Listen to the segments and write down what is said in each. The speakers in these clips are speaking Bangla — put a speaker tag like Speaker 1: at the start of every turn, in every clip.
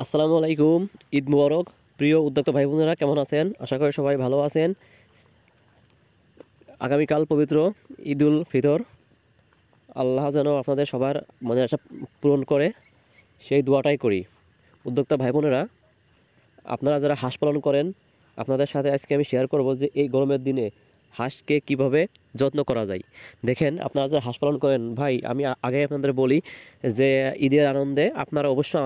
Speaker 1: আসসালামু আলাইকুম। ঈদ মুবারক। প্রিয় উদ্যোক্তা ভাই বোনেরা কেমন আছেন? আশা করি সবাই ভালো আছেন। আগামীকাল পবিত্র ঈদুল ফিতর। আল্লাহ যেন আপনাদের সবার মনের আশা পূরণ করে, সেই দোয়াটাই করি। উদ্যোক্তা ভাই বোনেরা, আপনারা যারা হাঁস পালন করেন, আপনাদের সাথে আজকে আমি শেয়ার করব যে এই গরমের দিনে হাঁসকে কিভাবে যত্ন করা যায়। দেখেন, আপনারা যারা হাঁস পালন করেন ভাই, আমি আগে আপনাদের বলি যে ঈদের আনন্দে আপনারা অবশ্যই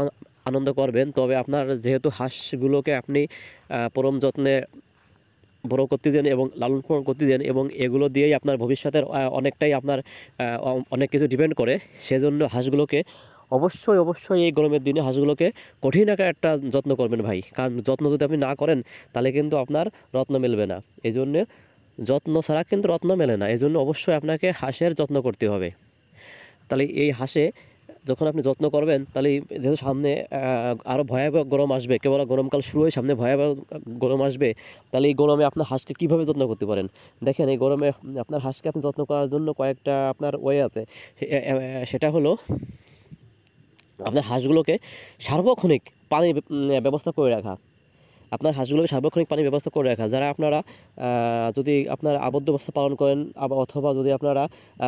Speaker 1: আনন্দ করবেন, তবে আপনার যেহেতু হাঁসগুলোকে আপনি পরম যত্নে বড় করতে চান এবং লালন পালন করতে চান, এবং এগুলো দিয়েই আপনার ভবিষ্যতের অনেকটাই আপনার অনেক কিছু ডিপেন্ড করে, সেজন্য হাঁসগুলোকে অবশ্যই অবশ্যই এই গরমের দিনে হাঁসগুলোকে কঠিন আকারে একটা যত্ন করবেন ভাই। কারণ যত্ন যদি আপনি না করেন তাহলে কিন্তু আপনার রত্ন মিলবে না। এই জন্যে যত্ন ছাড়া কিন্তু রত্ন মেলে না। এই জন্য অবশ্যই আপনাকে হাঁসের যত্ন করতে হবে। তাহলে এই হাঁসে যখন আপনি যত্ন করবেন, তাহলে যেহেতু সামনে আরও ভয়াবহ গরম আসবে, কেবল গরমকাল শুরু হয়ে সামনে ভয়াবহ গরম আসবে, তাহলে এই গরমে আপনার হাঁসকে কীভাবে যত্ন করতে পারেন। দেখেন, এই গরমে আপনার হাঁসকে আপনি যত্ন করার জন্য কয়েকটা আপনার ওয়ে আছে। সেটা হলো আপনার হাঁসগুলোকে সার্বক্ষণিক পানির ব্যবস্থা করে রাখা। আপনার হাঁসগুলোকে সার্বক্ষণিক পানির ব্যবস্থা করে রাখা। যারা আপনারা যদি আপনার আবদ্ধ অবস্থা পালন করেন, অথবা যদি আপনারা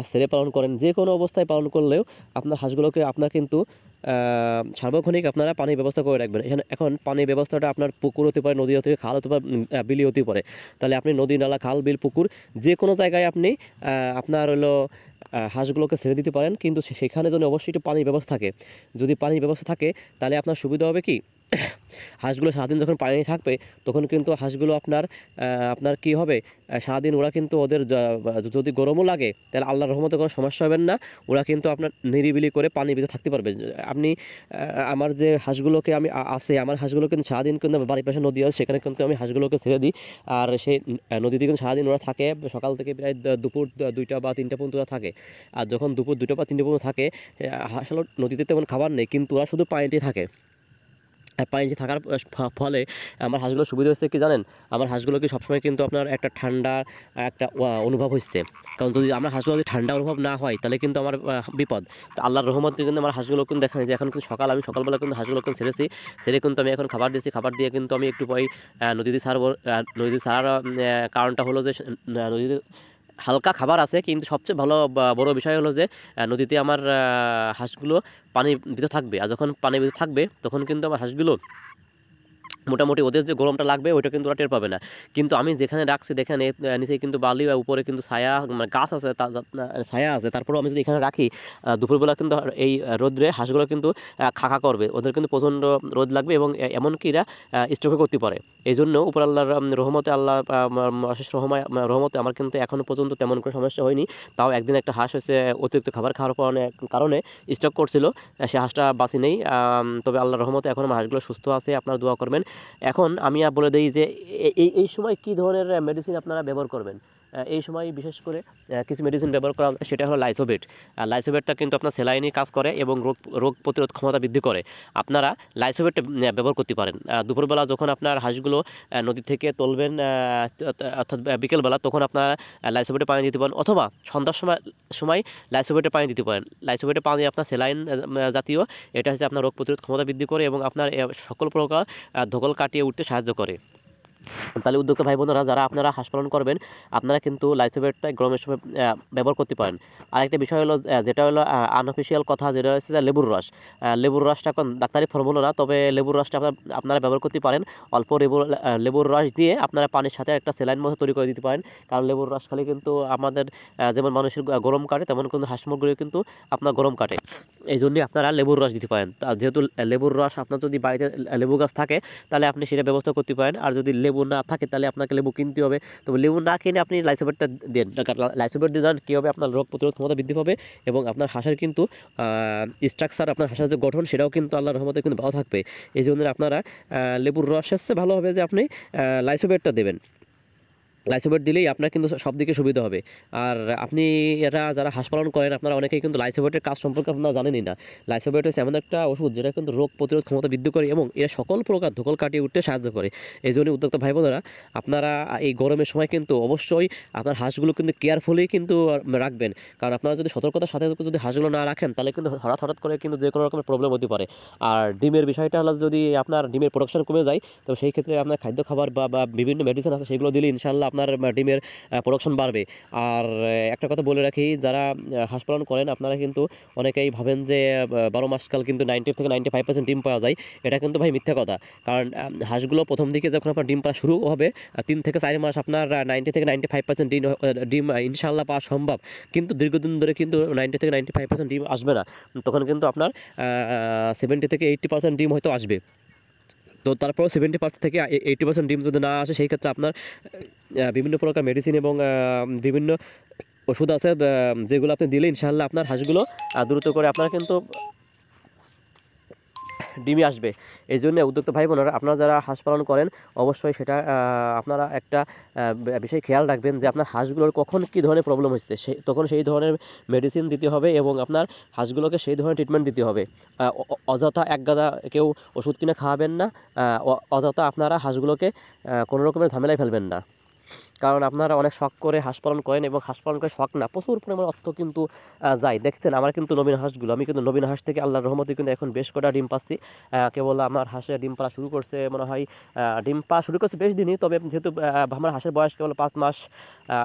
Speaker 1: ছেড়ে পালন করেন, যে কোনো অবস্থায় পালন করলেও আপনার হাঁসগুলোকে আপনার কিন্তু সার্বক্ষণিক আপনারা পানির ব্যবস্থা করে রাখবেন। এখানে এখন পানির ব্যবস্থাটা আপনার পুকুর হতে পারে, নদী হতে পারে, খাল হতে পারে, বিলি হতে পারে। তাহলে আপনি নদী, নালা, খাল, বিল, পুকুর যে কোনো জায়গায় আপনি আপনার হলো হাঁসগুলোকে ছেড়ে দিতে পারেন, কিন্তু সেখানে যেন অবশ্যই একটু পানির ব্যবস্থা থাকে। যদি পানির ব্যবস্থা থাকে তাহলে আপনার সুবিধা হবে কি, হাঁসগুলো সারাদিন যখন পানি থাকবে তখন কিন্তু হাঁসগুলো আপনার আপনার কি হবে, সারাদিন ওরা কিন্তু ওদের যদি গরমও লাগে তাহলে আল্লাহর রহমতে কোনো সমস্যা হবে না। ওরা কিন্তু আপনার নিরিবিলি করে পানির ভিতরে থাকতে পারবে। আপনি আমার যে হাঁসগুলোকে আমি আছে, আমার হাঁসগুলো কিন্তু সারাদিন কিন্তু বাড়ির পাশে নদী আছে, সেখানে কিন্তু আমি হাঁসগুলোকে ছেড়ে দিই। আর সেই নদীতে কিন্তু সারাদিন ওরা থাকে, সকাল থেকে প্রায় দুপুর 2টা বা 3টা পর্যন্ত ওরা থাকে। আর যখন দুপুর 2টা বা 3টে পর্যন্ত থাকে, আসলে নদীতে তেমন খাবার নেই, কিন্তু ওরা শুধু পানিতেই থাকে। পানিতে থাকার ফলে আমার হাঁসগুলোর সুবিধা হচ্ছে কি জানেন, আমার হাঁসগুলোকে সবসময় কিন্তু আপনার একটা ঠান্ডা একটা অনুভব হচ্ছে। কারণ যদি আমার হাঁসগুলো যদি ঠান্ডা অনুভব না হয় তাহলে কিন্তু আমার বিপদ। তো আল্লাহর রহমতে কিন্তু আমার হাঁসগুলো কিন্তু দেখেন যে এখন কিন্তু আমি সকালবেলা কিন্তু হাঁসগুলোকে ছেড়েছি, ছেড়ে কিন্তু আমি এখন খাবার দিয়েছি। খাবার দিয়ে কিন্তু আমি একটু পরে নদীতে ছাড়বো। নদীতে ছাড়ার কারণটা হলো যে নদীতে হালকা খাবার আছে, কিন্তু সবচেয়ে ভালো বড় বিষয় হলো যে নদীতে আমার হাঁসগুলো পানির ভিতরে থাকবে। আর যখন পানির ভিতরে থাকবে তখন কিন্তু আমার হাঁসগুলো মোটামুটি ওদের যে গরমটা লাগবে ওইটা কিন্তু ওরা টের পাবে না। কিন্তু আমি যেখানে রাখছি দেখেন, নিচে কিন্তু বালি আর উপরে কিন্তু ছায়া, মানে গাছ আছে, ছায়া আছে, তারপরেও আমি যদি এখানে রাখি দুপুরবেলা কিন্তু এই রোদ্রে হাঁসগুলো কিন্তু খাকা করবে, ওদের কিন্তু প্রচণ্ড রোদ লাগবে, এবং এমনকি এরা স্ট্রোকও করতে পারে। এই জন্য উপর আল্লাহর রহমতে, আল্লাহ অশেষ রহমতে আমার কিন্তু এখনও পর্যন্ত তেমন কোনো সমস্যা হয়নি। তাও একদিন একটা হাঁস হচ্ছে অতিরিক্ত খাবার খাওয়ার কারণে স্ট্রোক করছিল, সে হাঁসটা বাঁচি নেই। তবে আল্লাহর রহমতে এখন আমার হাঁসগুলো সুস্থ আছে, আপনারা দোয়া করবেন। এখন আমি বলে দিই যে এই সময় কী ধরনের মেডিসিন আপনারা ব্যবহার করবেন। এই সময় বিশেষ করে কিছু মেডিসিন ব্যবহার করা, সেটা হলো লাইসোভেট। লাইসোভেটটা কিন্তু আপনার স্যালাইনি কাজ করে এবং রোগ প্রতিরোধ ক্ষমতা বৃদ্ধি করে। আপনারা লাইসোভেট ব্যবহার করতে পারেন। দুপুরবেলা যখন আপনার হাঁসগুলো নদী থেকে তুলবেন, অর্থাৎ বিকেলবেলা, তখন আপনারা লাইসোভেটে পানি দিতে পারেন, অথবা সন্ধ্যার সময় লাইসোভেটে পানি দিতে পারেন। লাইসোভেটে পানি আপনার স্যালাইন জাতীয়, এটা হচ্ছে আপনার রোগ প্রতিরোধ ক্ষমতা বৃদ্ধি করে এবং আপনার সকল প্রকার ধকল কাটিয়ে উঠতে সাহায্য করে। তাহলে উদ্যোক্তা ভাই বোনেরা, যারা আপনারা হাঁস পালন করবেন, আপনারা কিন্তু লাইসোভেটটা গরমের সময় ব্যবহার করতে পারেন। আরেকটা বিষয় হলো যেটা হলো আনঅফিসিয়াল কথা, যেটা হচ্ছে যে লেবুর রস। লেবুর রসটা এখন ডাক্তারি ফর্মুলা না, তবে লেবুর রসটা আপনারা ব্যবহার করতে পারেন। অল্প লেবুর রস দিয়ে আপনারা পানির সাথে একটা স্যালাইন মতো তৈরি করে দিতে পারেন। কারণ লেবুর রস খালি কিন্তু আমাদের যেমন মানুষের গরম কাটে, তেমন কিন্তু হাঁস মুরগির কিন্তু আপনার গরম কাটে। এই জন্যই আপনারা লেবুর রস দিতে পারেন। যেহেতু লেবুর রস, আপনার যদি বাড়িতে লেবু গাছ থাকে তাহলে আপনি সেটা ব্যবস্থা করতে পারেন। আর যদি লেবু না থাকে তাহলে আপনাকে লেবু কিনতে হবে। তবে লেবু না কিনে আপনি লাইসোভেটটা দেন। লাইসোভেট দিয়ে যান, কী হবে, আপনার রোগ প্রতিরোধ ক্ষমতা বৃদ্ধি পাবে এবং আপনার হাঁসের কিন্তু স্ট্রাকচার, আপনার হাঁসের যে গঠন, সেটাও কিন্তু আল্লাহর রহমতে কিন্তু ভালো থাকবে। এই জন্য আপনারা লেবুর রস এসছে ভালো হবে যে আপনি লাইসোভেটটা দেবেন। লাইসোভেট দিলেই আপনার কিন্তু সব দিকে সুবিধা হবে। আর আপনি এটা যারা হাঁস পালন করেন আপনারা অনেকেই কিন্তু লাইসোভেটের কাজ সম্পর্কে আপনারা জানেনই না। লাইসোভেট হচ্ছে এমন একটা ওষুধ যেটা কিন্তু রোগ প্রতিরোধ ক্ষমতা বৃদ্ধি করে এবং এরা সকল প্রকার ধকল কাটিয়ে উঠতে সাহায্য করে। এই জন্য উদ্যোক্তা ভাই বোনেরা আপনারা এই গরমের সময় কিন্তু অবশ্যই আপনার হাঁসগুলো কিন্তু কেয়ারফুলি কিন্তু রাখবেন। কারণ আপনারা যদি সতর্কতার সাথে যদি হাঁসগুলো না রাখেন তাহলে কিন্তু হঠাৎ হঠাৎ করে কিন্তু যে কোনো রকমের প্রবলেম হতে পারে। আর ডিমের বিষয়টা হলো যদি আপনার ডিমের প্রোডাকশন কমে যায় তো সেই ক্ষেত্রে আপনার খাদ্য খাবার বা বিভিন্ন মেডিসিন আছে সেগুলো দিলে ইনশাল্লাহ আপনার ডিমের প্রোডাকশন বাড়বে। আর একটা কথা বলে রাখি, যারা হাঁস পালন করেন আপনারা কিন্তু অনেকেই ভাবেন যে 12 মাসকাল কিন্তু 90 থেকে 95% ডিম পাওয়া যায়। এটা কিন্তু ভাই মিথ্যা কথা। কারণ হাঁসগুলো প্রথম দিকে যখন আপনার ডিম পাওয়া শুরু হবে 3 থেকে 4 মাস আপনার 90 থেকে 95% ডিম ইনশাল্লাহ পাওয়া সম্ভব। কিন্তু দীর্ঘদিন ধরে কিন্তু 90 থেকে 95% ডিম আসবে না। তখন কিন্তু আপনার 70 থেকে 80% ডিম হয়তো আসবে। তো তারপর 70% থেকে 80% ডিম যদি না আসে সেই ক্ষেত্রে আপনার বিভিন্ন প্রকার মেডিসিন এবং বিভিন্ন ওষুধ আছে যেগুলো আপনি দিলে ইনশাআল্লাহ আপনার হাঁসগুলো দ্রুত করে আপনার কিন্তু ডিমে আসবে। এই জন্য উদ্যোক্তা ভাই বোনেরা আপনারা যারা হাঁস পালন করেন অবশ্যই সেটা আপনারা একটা বিষয় খেয়াল রাখবেন যে আপনার হাঁসগুলোর কখন কী ধরনের প্রবলেম হচ্ছে তখন সেই ধরনের মেডিসিন দিতে হবে এবং আপনার হাঁসগুলোকে সেই ধরনের ট্রিটমেন্ট দিতে হবে। অযথা একগাদা কেউ ওষুধ কিনে খাওয়াবেন না, অযথা আপনারা হাঁসগুলোকে কোনো রকমের ঝামেলায় ফেলবেন না। কারণ আপনারা অনেক শখ করে হাঁস পালন করেন এবং হাঁস পালন করে শখ না প্রচুর পরিমাণ অর্থ কিন্তু যায়। দেখছেন আমার কিন্তু নবীন হাঁসগুলো, আমি কিন্তু নবীন হাঁস থেকে আল্লাহর রহমতে কিন্তু এখন বেশ কটা ডিম পাচ্ছি। কেবল আমার হাঁসের ডিম পাড়া শুরু করছে মনে হয়, ডিম পাড়া শুরু করছে বেশ দিনই, তবে যেহেতু আমার হাঁসের বয়স কেবল 5 মাস,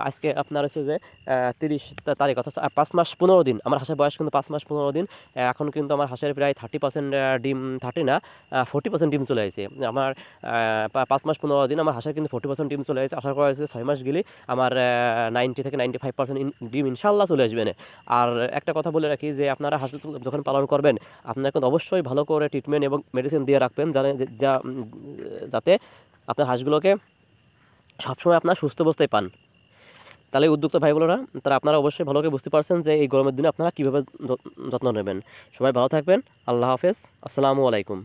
Speaker 1: আজকে আপনার হচ্ছে যে 30 তারিখ অর্থাৎ 5 মাস 15 দিন, আমার হাঁসের বয়স কিন্তু 5 মাস 15 দিন। এখন কিন্তু আমার হাঁসের প্রায় 30% ডিম, 30 না 40% ডিম চলে আসছে। আমার 5 মাস 15 দিন আমার হাঁসের কিন্তু 40% ডিম চলে আসছে। আশা করা হয়েছে 6 মাস গেলে আমার 90 থেকে 95% ডিম ইনশাল্লাহ চলে আসবে না। আর একটা কথা বলে রাখি যে আপনারা হাঁস যখন পালন করবেন আপনারা কিন্তু অবশ্যই ভালো করে ট্রিটমেন্ট এবং মেডিসিন দিয়ে রাখবেন যাতে আপনার হাঁসগুলোকে সবসময় আপনার সুস্থ অবস্থায় পান। তাহলে উদ্যোক্তা ভাই বোনেরা তারা আপনারা অবশ্যই ভালো করে বুঝতে পারছেন যে এই গরমের দিনে আপনারা কীভাবে যত্ন নেবেন। সবাই ভালো থাকবেন। আল্লাহ হাফেজ। আসসালামু আলাইকুম।